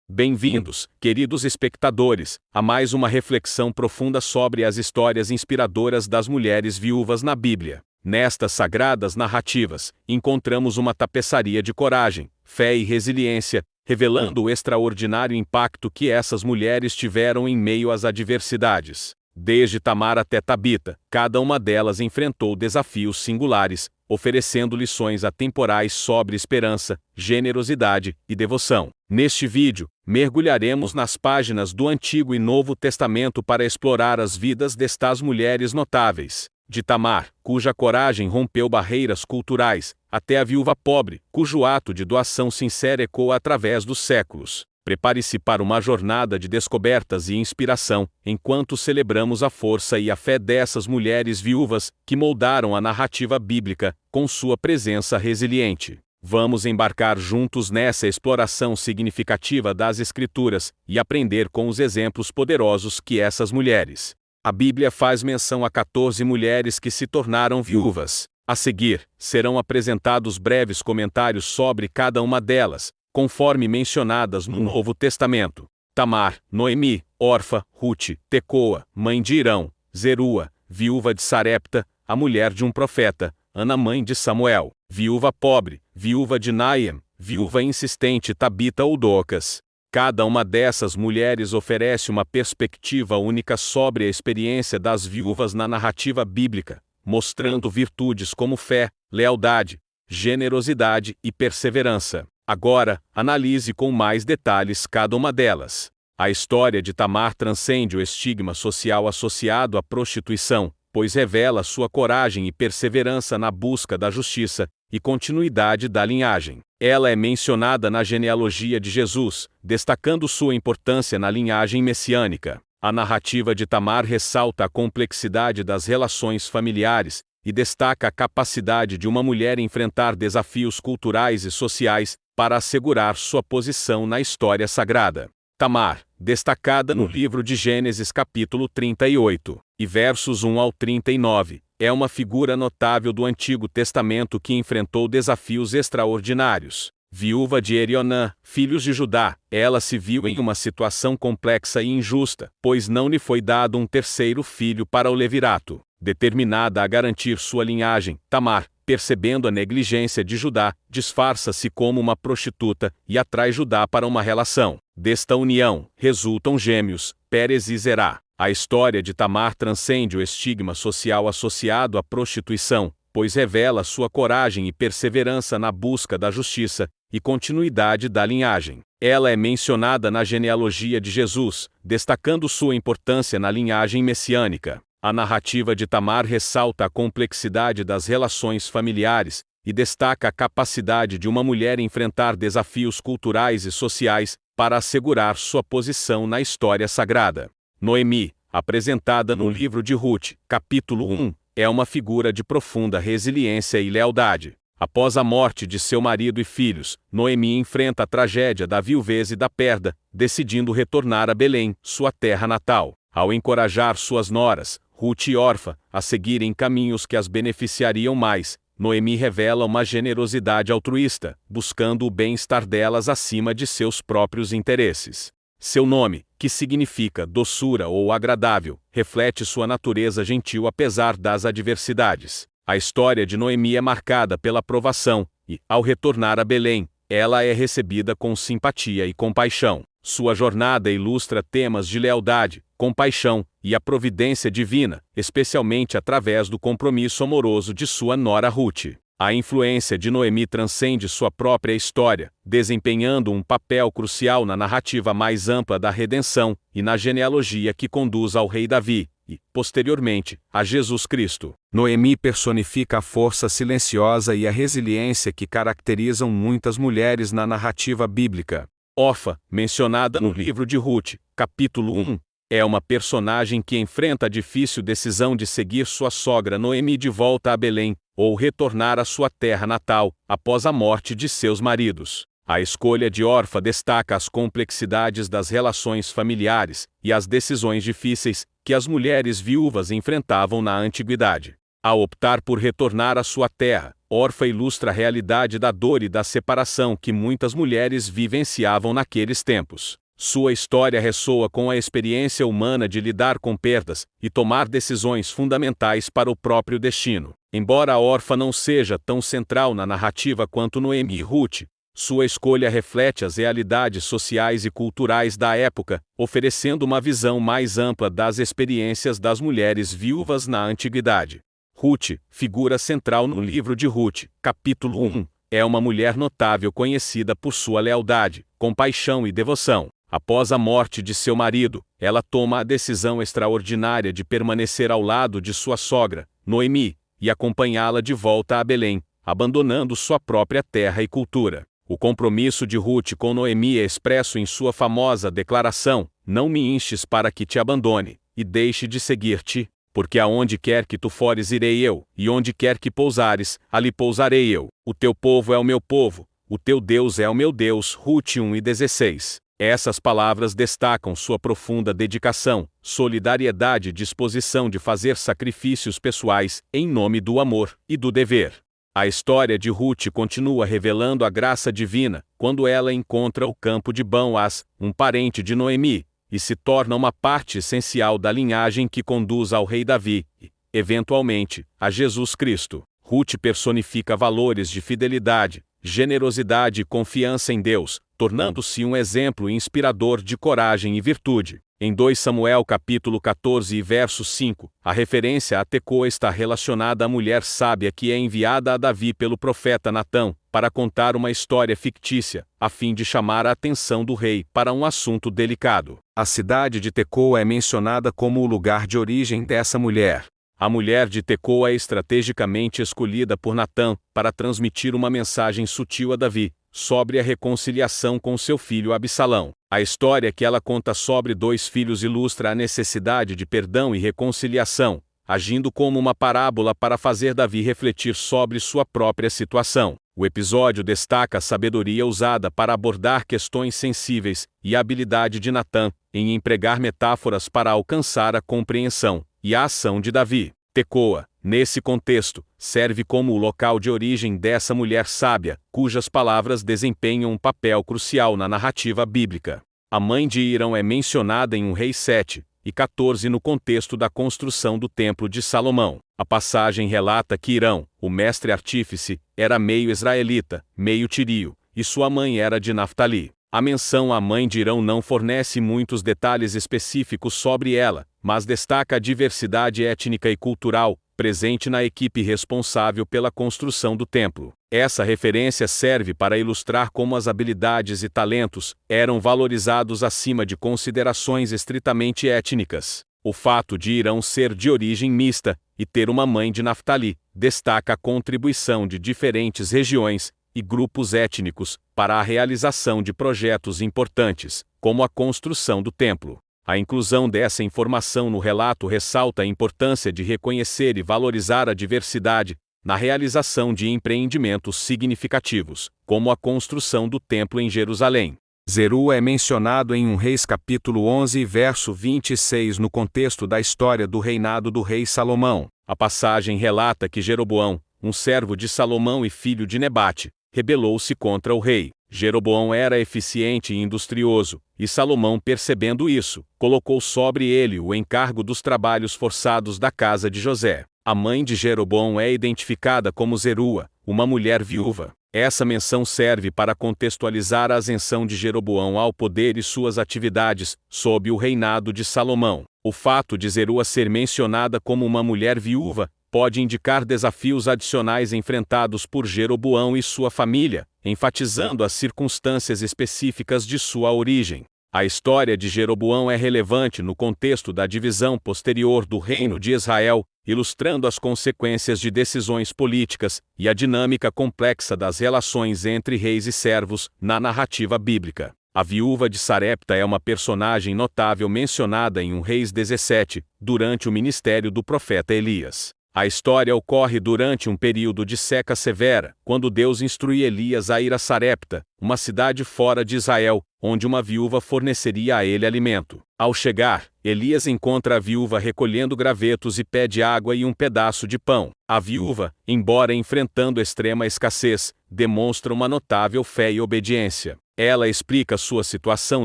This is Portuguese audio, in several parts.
Bem-vindos, queridos espectadores, a mais uma reflexão profunda sobre as histórias inspiradoras das mulheres viúvas na Bíblia. Nestas sagradas narrativas, encontramos uma tapeçaria de coragem, fé e resiliência, revelando o extraordinário impacto que essas mulheres tiveram em meio às adversidades. Desde Tamar até Tabita, cada uma delas enfrentou desafios singulares, oferecendo lições atemporais sobre esperança, generosidade e devoção. Neste vídeo, mergulharemos nas páginas do Antigo e Novo Testamento para explorar as vidas destas mulheres notáveis. De Tamar, cuja coragem rompeu barreiras culturais, até a viúva pobre, cujo ato de doação sincera ecoa através dos séculos. Prepare-se para uma jornada de descobertas e inspiração, enquanto celebramos a força e a fé dessas mulheres viúvas que moldaram a narrativa bíblica com sua presença resiliente. Vamos embarcar juntos nessa exploração significativa das Escrituras e aprender com os exemplos poderosos que essas mulheres. A Bíblia faz menção a 14 mulheres que se tornaram viúvas. A seguir, serão apresentados breves comentários sobre cada uma delas, conforme mencionadas no Novo Testamento: Tamar, Noemi, Orfa, Rute, Tecoa, mãe de Irão, Zerua, viúva de Sarepta, a mulher de um profeta, Ana, mãe de Samuel, viúva pobre, viúva de Naam, viúva insistente Tabita ou Dorcas. Cada uma dessas mulheres oferece uma perspectiva única sobre a experiência das viúvas na narrativa bíblica, mostrando virtudes como fé, lealdade, generosidade e perseverança. Agora, analise com mais detalhes cada uma delas. A história de Tamar transcende o estigma social associado à prostituição, pois revela sua coragem e perseverança na busca da justiça e continuidade da linhagem. Ela é mencionada na genealogia de Jesus, destacando sua importância na linhagem messiânica. A narrativa de Tamar ressalta a complexidade das relações familiares e destaca a capacidade de uma mulher enfrentar desafios culturais e sociais para assegurar sua posição na história sagrada. Tamar, destacada no livro de Gênesis capítulo 38, e versos 1 ao 39, é uma figura notável do Antigo Testamento que enfrentou desafios extraordinários. Viúva de Erionã, filhos de Judá, ela se viu em uma situação complexa e injusta, pois não lhe foi dado um terceiro filho para o levirato. Determinada a garantir sua linhagem, Tamar, percebendo a negligência de Judá, disfarça-se como uma prostituta e atrai Judá para uma relação. Desta união, resultam gêmeos, Pérez e Zerá. A história de Tamar transcende o estigma social associado à prostituição, pois revela sua coragem e perseverança na busca da justiça e continuidade da linhagem. Ela é mencionada na genealogia de Jesus, destacando sua importância na linhagem messiânica. A narrativa de Tamar ressalta a complexidade das relações familiares e destaca a capacidade de uma mulher enfrentar desafios culturais e sociais para assegurar sua posição na história sagrada. Noemi, apresentada no livro de Rute, capítulo 1, é uma figura de profunda resiliência e lealdade. Após a morte de seu marido e filhos, Noemi enfrenta a tragédia da viuvez e da perda, decidindo retornar a Belém, sua terra natal. Ao encorajar suas noras, Rute e Orfa, a seguirem caminhos que as beneficiariam mais, Noemi revela uma generosidade altruísta, buscando o bem-estar delas acima de seus próprios interesses. Seu nome, que significa doçura ou agradável, reflete sua natureza gentil apesar das adversidades. A história de Noemi é marcada pela provação, e, ao retornar a Belém, ela é recebida com simpatia e compaixão. Sua jornada ilustra temas de lealdade, compaixão e a providência divina, especialmente através do compromisso amoroso de sua nora Rute. A influência de Noemi transcende sua própria história, desempenhando um papel crucial na narrativa mais ampla da redenção e na genealogia que conduz ao rei Davi e, posteriormente, a Jesus Cristo. Noemi personifica a força silenciosa e a resiliência que caracterizam muitas mulheres na narrativa bíblica. Orfa, mencionada no livro de Rute, capítulo 1, é uma personagem que enfrenta a difícil decisão de seguir sua sogra Noemi de volta a Belém, ou retornar à sua terra natal, após a morte de seus maridos. A escolha de Orfa destaca as complexidades das relações familiares e as decisões difíceis que as mulheres viúvas enfrentavam na antiguidade. Ao optar por retornar à sua terra, Orfa ilustra a realidade da dor e da separação que muitas mulheres vivenciavam naqueles tempos. Sua história ressoa com a experiência humana de lidar com perdas e tomar decisões fundamentais para o próprio destino. Embora a Orfa não seja tão central na narrativa quanto Noemi e Ruth, sua escolha reflete as realidades sociais e culturais da época, oferecendo uma visão mais ampla das experiências das mulheres viúvas na antiguidade. Ruth, figura central no livro de Ruth, capítulo 1, é uma mulher notável conhecida por sua lealdade, compaixão e devoção. Após a morte de seu marido, ela toma a decisão extraordinária de permanecer ao lado de sua sogra, Noemi, e acompanhá-la de volta a Belém, abandonando sua própria terra e cultura. O compromisso de Ruth com Noemi é expresso em sua famosa declaração: "Não me enches para que te abandone, e deixe de seguir-te, porque aonde quer que tu fores irei eu, e onde quer que pousares, ali pousarei eu. O teu povo é o meu povo, o teu Deus é o meu Deus." Ruth 1:16. Essas palavras destacam sua profunda dedicação, solidariedade e disposição de fazer sacrifícios pessoais, em nome do amor e do dever. A história de Ruth continua revelando a graça divina, quando ela encontra o campo de Boaz, um parente de Noemi, e se torna uma parte essencial da linhagem que conduz ao rei Davi, e, eventualmente, a Jesus Cristo. Ruth personifica valores de fidelidade, generosidade e confiança em Deus, tornando-se um exemplo inspirador de coragem e virtude. Em 2 Samuel capítulo 14 e verso 5, a referência a Tecoa está relacionada à mulher sábia que é enviada a Davi pelo profeta Natã, para contar uma história fictícia, a fim de chamar a atenção do rei para um assunto delicado. A cidade de Tecoa é mencionada como o lugar de origem dessa mulher. A mulher de Tecoa é estrategicamente escolhida por Natã para transmitir uma mensagem sutil a Davi, sobre a reconciliação com seu filho Absalão. A história que ela conta sobre dois filhos ilustra a necessidade de perdão e reconciliação, agindo como uma parábola para fazer Davi refletir sobre sua própria situação. O episódio destaca a sabedoria usada para abordar questões sensíveis e a habilidade de Natã em empregar metáforas para alcançar a compreensão e a ação de Davi. Tecoa, nesse contexto, serve como o local de origem dessa mulher sábia, cujas palavras desempenham um papel crucial na narrativa bíblica. A mãe de Irão é mencionada em 1 Reis 7 e 14 no contexto da construção do Templo de Salomão. A passagem relata que Irão, o mestre artífice, era meio israelita, meio tirio, e sua mãe era de Naftali. A menção à mãe de Irão não fornece muitos detalhes específicos sobre ela, mas destaca a diversidade étnica e cultural presente na equipe responsável pela construção do templo. Essa referência serve para ilustrar como as habilidades e talentos eram valorizados acima de considerações estritamente étnicas. O fato de Irão ser de origem mista e ter uma mãe de Naftali destaca a contribuição de diferentes regiões e grupos étnicos para a realização de projetos importantes, como a construção do templo. A inclusão dessa informação no relato ressalta a importância de reconhecer e valorizar a diversidade na realização de empreendimentos significativos, como a construção do templo em Jerusalém. Zeru é mencionado em 1 Reis capítulo 11 verso 26 no contexto da história do reinado do rei Salomão. A passagem relata que Jeroboão, um servo de Salomão e filho de Nebate, rebelou-se contra o rei. Jeroboão era eficiente e industrioso, e Salomão, percebendo isso, colocou sobre ele o encargo dos trabalhos forçados da casa de José. A mãe de Jeroboão é identificada como Zerua, uma mulher viúva. Essa menção serve para contextualizar a ascensão de Jeroboão ao poder e suas atividades sob o reinado de Salomão. O fato de Zerua ser mencionada como uma mulher viúva pode indicar desafios adicionais enfrentados por Jeroboão e sua família, enfatizando as circunstâncias específicas de sua origem. A história de Jeroboão é relevante no contexto da divisão posterior do reino de Israel, ilustrando as consequências de decisões políticas e a dinâmica complexa das relações entre reis e servos na narrativa bíblica. A viúva de Sarepta é uma personagem notável mencionada em 1 Reis 17, durante o ministério do profeta Elias. A história ocorre durante um período de seca severa, quando Deus instrui Elias a ir a Sarepta, uma cidade fora de Israel, onde uma viúva forneceria a ele alimento. Ao chegar, Elias encontra a viúva recolhendo gravetos e pede água e um pedaço de pão. A viúva, embora enfrentando extrema escassez, demonstra uma notável fé e obediência. Ela explica sua situação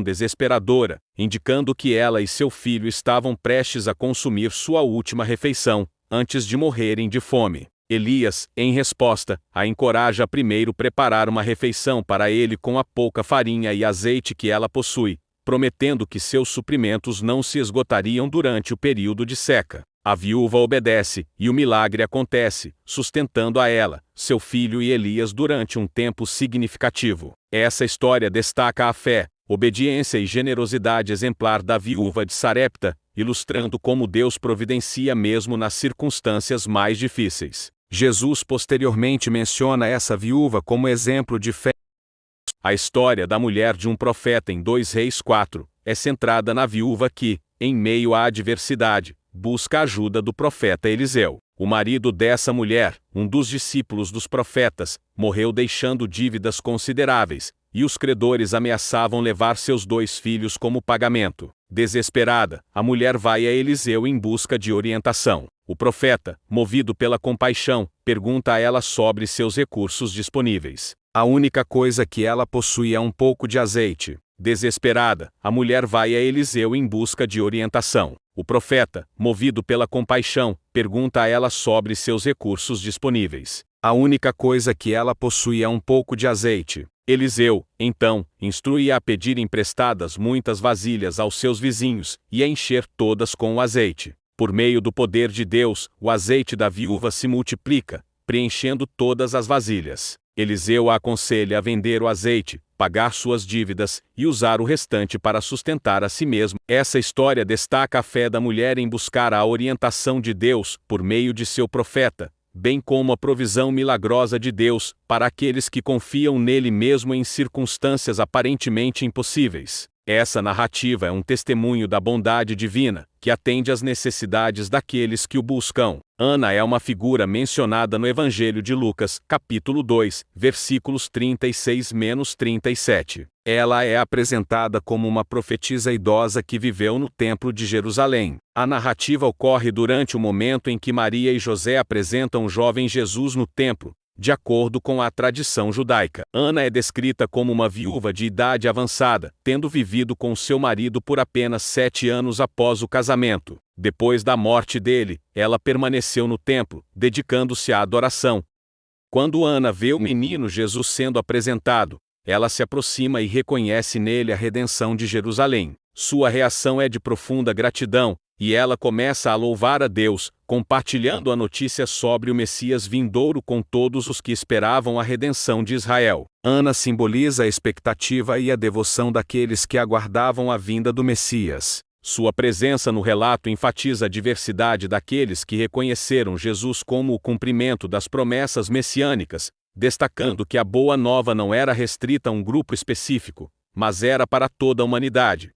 desesperadora, indicando que ela e seu filho estavam prestes a consumir sua última refeição, antes de morrerem de fome. Elias, em resposta, a encoraja a primeiro preparar uma refeição para ele com a pouca farinha e azeite que ela possui, prometendo que seus suprimentos não se esgotariam durante o período de seca. A viúva obedece, e o milagre acontece, sustentando a ela, seu filho e Elias durante um tempo significativo. Essa história destaca a fé, obediência e generosidade exemplar da viúva de Sarepta, ilustrando como Deus providencia mesmo nas circunstâncias mais difíceis. Jesus posteriormente menciona essa viúva como exemplo de fé. A história da mulher de um profeta em 2 Reis 4 é centrada na viúva que, em meio à adversidade, busca a ajuda do profeta Eliseu. O marido dessa mulher, um dos discípulos dos profetas, morreu deixando dívidas consideráveis, e os credores ameaçavam levar seus 2 filhos como pagamento. Desesperada, a mulher vai a Eliseu em busca de orientação. O profeta, movido pela compaixão, pergunta a ela sobre seus recursos disponíveis. A única coisa que ela possui é um pouco de azeite. Desesperada, a mulher vai a Eliseu em busca de orientação. O profeta, movido pela compaixão, pergunta a ela sobre seus recursos disponíveis. A única coisa que ela possui é um pouco de azeite. Eliseu, então, instrui-a a pedir emprestadas muitas vasilhas aos seus vizinhos, e a encher todas com o azeite. Por meio do poder de Deus, o azeite da viúva se multiplica, preenchendo todas as vasilhas. Eliseu a aconselha a vender o azeite, pagar suas dívidas, e usar o restante para sustentar a si mesmo. Essa história destaca a fé da mulher em buscar a orientação de Deus, por meio de seu profeta, bem como a provisão milagrosa de Deus, para aqueles que confiam nele mesmo em circunstâncias aparentemente impossíveis. Essa narrativa é um testemunho da bondade divina, que atende às necessidades daqueles que o buscam. Ana é uma figura mencionada no Evangelho de Lucas, capítulo 2, versículos 36-37. Ela é apresentada como uma profetisa idosa que viveu no Templo de Jerusalém. A narrativa ocorre durante o momento em que Maria e José apresentam o jovem Jesus no templo, de acordo com a tradição judaica. Ana é descrita como uma viúva de idade avançada, tendo vivido com seu marido por apenas 7 anos após o casamento. Depois da morte dele, ela permaneceu no templo, dedicando-se à adoração. Quando Ana vê o menino Jesus sendo apresentado, ela se aproxima e reconhece nele a redenção de Jerusalém. Sua reação é de profunda gratidão, e ela começa a louvar a Deus, compartilhando a notícia sobre o Messias vindouro com todos os que esperavam a redenção de Israel. Ana simboliza a expectativa e a devoção daqueles que aguardavam a vinda do Messias. Sua presença no relato enfatiza a diversidade daqueles que reconheceram Jesus como o cumprimento das promessas messiânicas, destacando que a Boa Nova não era restrita a um grupo específico, mas era para toda a humanidade.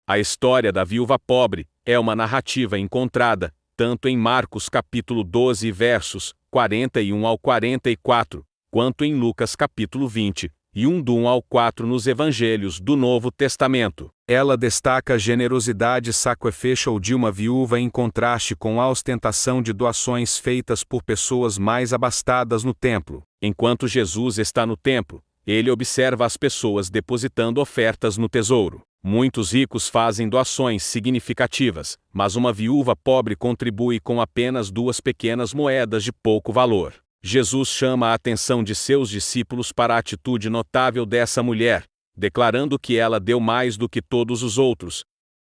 A história da viúva pobre é uma narrativa encontrada, tanto em Marcos capítulo 12 versos 41 ao 44, quanto em Lucas capítulo 20, e 1 do 1 ao 4 nos Evangelhos do Novo Testamento. Ela destaca a generosidade sacrificial de uma viúva em contraste com a ostentação de doações feitas por pessoas mais abastadas no templo. Enquanto Jesus está no templo, ele observa as pessoas depositando ofertas no tesouro. Muitos ricos fazem doações significativas, mas uma viúva pobre contribui com apenas 2 pequenas moedas de pouco valor. Jesus chama a atenção de seus discípulos para a atitude notável dessa mulher, declarando que ela deu mais do que todos os outros,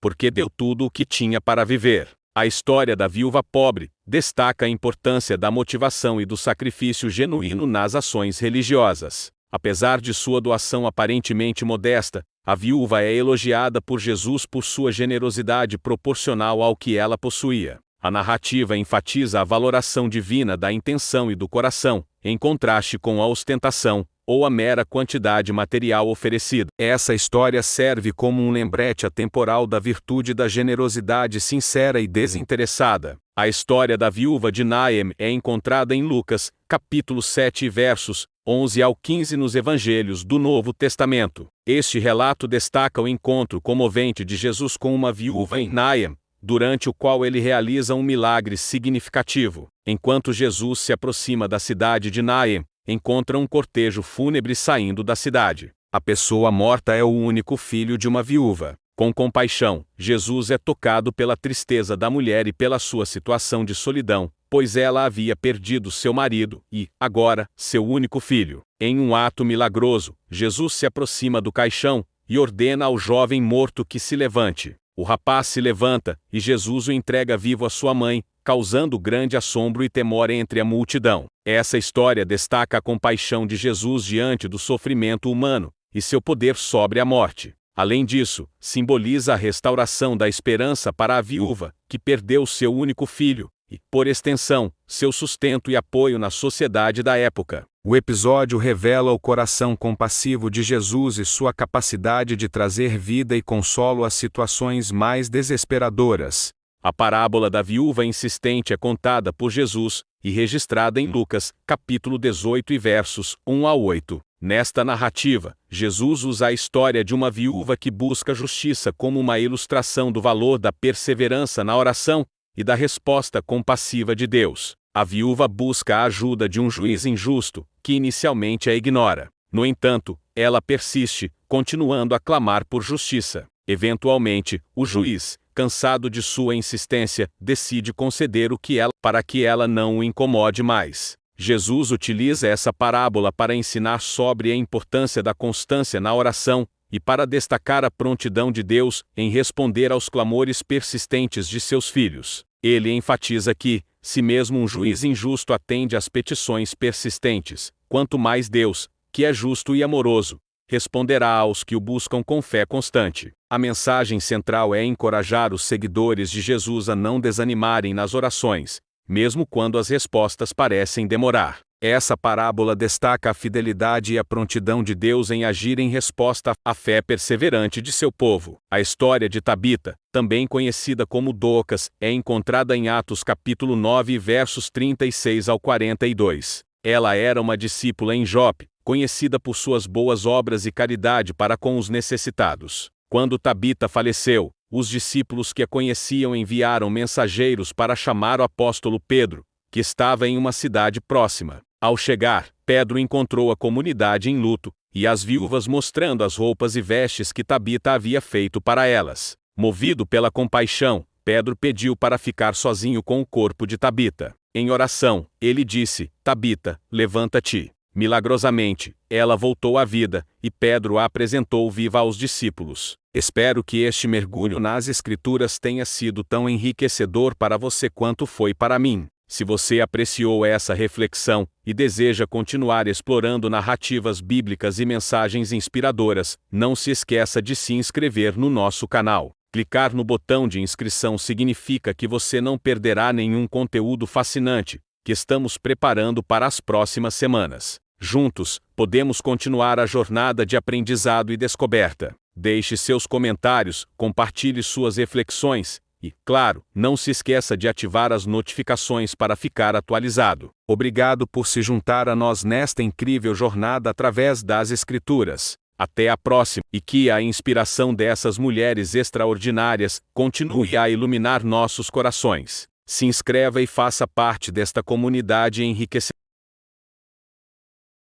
porque deu tudo o que tinha para viver. A história da viúva pobre destaca a importância da motivação e do sacrifício genuíno nas ações religiosas. Apesar de sua doação aparentemente modesta, a viúva é elogiada por Jesus por sua generosidade proporcional ao que ela possuía. A narrativa enfatiza a valoração divina da intenção e do coração, em contraste com a ostentação, ou a mera quantidade material oferecida. Essa história serve como um lembrete atemporal da virtude da generosidade sincera e desinteressada. A história da viúva de Naém é encontrada em Lucas, capítulo 7, versos 11 ao 15 nos Evangelhos do Novo Testamento. Este relato destaca o encontro comovente de Jesus com uma viúva em Naém, durante o qual ele realiza um milagre significativo. Enquanto Jesus se aproxima da cidade de Naém, encontra um cortejo fúnebre saindo da cidade. A pessoa morta é o único filho de uma viúva. Com compaixão, Jesus é tocado pela tristeza da mulher e pela sua situação de solidão, pois ela havia perdido seu marido e, agora, seu único filho. Em um ato milagroso, Jesus se aproxima do caixão e ordena ao jovem morto que se levante. O rapaz se levanta e Jesus o entrega vivo à sua mãe, causando grande assombro e temor entre a multidão. Essa história destaca a compaixão de Jesus diante do sofrimento humano e seu poder sobre a morte. Além disso, simboliza a restauração da esperança para a viúva, que perdeu seu único filho, e, por extensão, seu sustento e apoio na sociedade da época. O episódio revela o coração compassivo de Jesus e sua capacidade de trazer vida e consolo às situações mais desesperadoras. A parábola da viúva insistente é contada por Jesus e registrada em Lucas, capítulo 18 e versos 1 a 8. Nesta narrativa, Jesus usa a história de uma viúva que busca justiça como uma ilustração do valor da perseverança na oração e da resposta compassiva de Deus. A viúva busca a ajuda de um juiz injusto, que inicialmente a ignora. No entanto, ela persiste, continuando a clamar por justiça. Eventualmente, o juiz, cansado de sua insistência, decide conceder o que ela, para que ela não o incomode mais. Jesus utiliza essa parábola para ensinar sobre a importância da constância na oração e para destacar a prontidão de Deus em responder aos clamores persistentes de seus filhos. Ele enfatiza que, se mesmo um juiz injusto atende às petições persistentes, quanto mais Deus, que é justo e amoroso, responderá aos que o buscam com fé constante. A mensagem central é encorajar os seguidores de Jesus a não desanimarem nas orações, mesmo quando as respostas parecem demorar. Essa parábola destaca a fidelidade e a prontidão de Deus em agir em resposta à fé perseverante de seu povo. A história de Tabita, também conhecida como Docas, é encontrada em Atos capítulo 9 versos 36 ao 42. Ela era uma discípula em Jope, conhecida por suas boas obras e caridade para com os necessitados. Quando Tabita faleceu, os discípulos que a conheciam enviaram mensageiros para chamar o apóstolo Pedro, que estava em uma cidade próxima. Ao chegar, Pedro encontrou a comunidade em luto, e as viúvas mostrando as roupas e vestes que Tabita havia feito para elas. Movido pela compaixão, Pedro pediu para ficar sozinho com o corpo de Tabita. Em oração, ele disse: Tabita, levanta-te. Milagrosamente, ela voltou à vida, e Pedro a apresentou viva aos discípulos. Espero que este mergulho nas Escrituras tenha sido tão enriquecedor para você quanto foi para mim. Se você apreciou essa reflexão e deseja continuar explorando narrativas bíblicas e mensagens inspiradoras, não se esqueça de se inscrever no nosso canal. Clicar no botão de inscrição significa que você não perderá nenhum conteúdo fascinante que estamos preparando para as próximas semanas. Juntos, podemos continuar a jornada de aprendizado e descoberta. Deixe seus comentários, compartilhe suas reflexões e, claro, não se esqueça de ativar as notificações para ficar atualizado. Obrigado por se juntar a nós nesta incrível jornada através das Escrituras. Até a próxima, e que a inspiração dessas mulheres extraordinárias continue a iluminar nossos corações. Se inscreva e faça parte desta comunidade enriquecedora.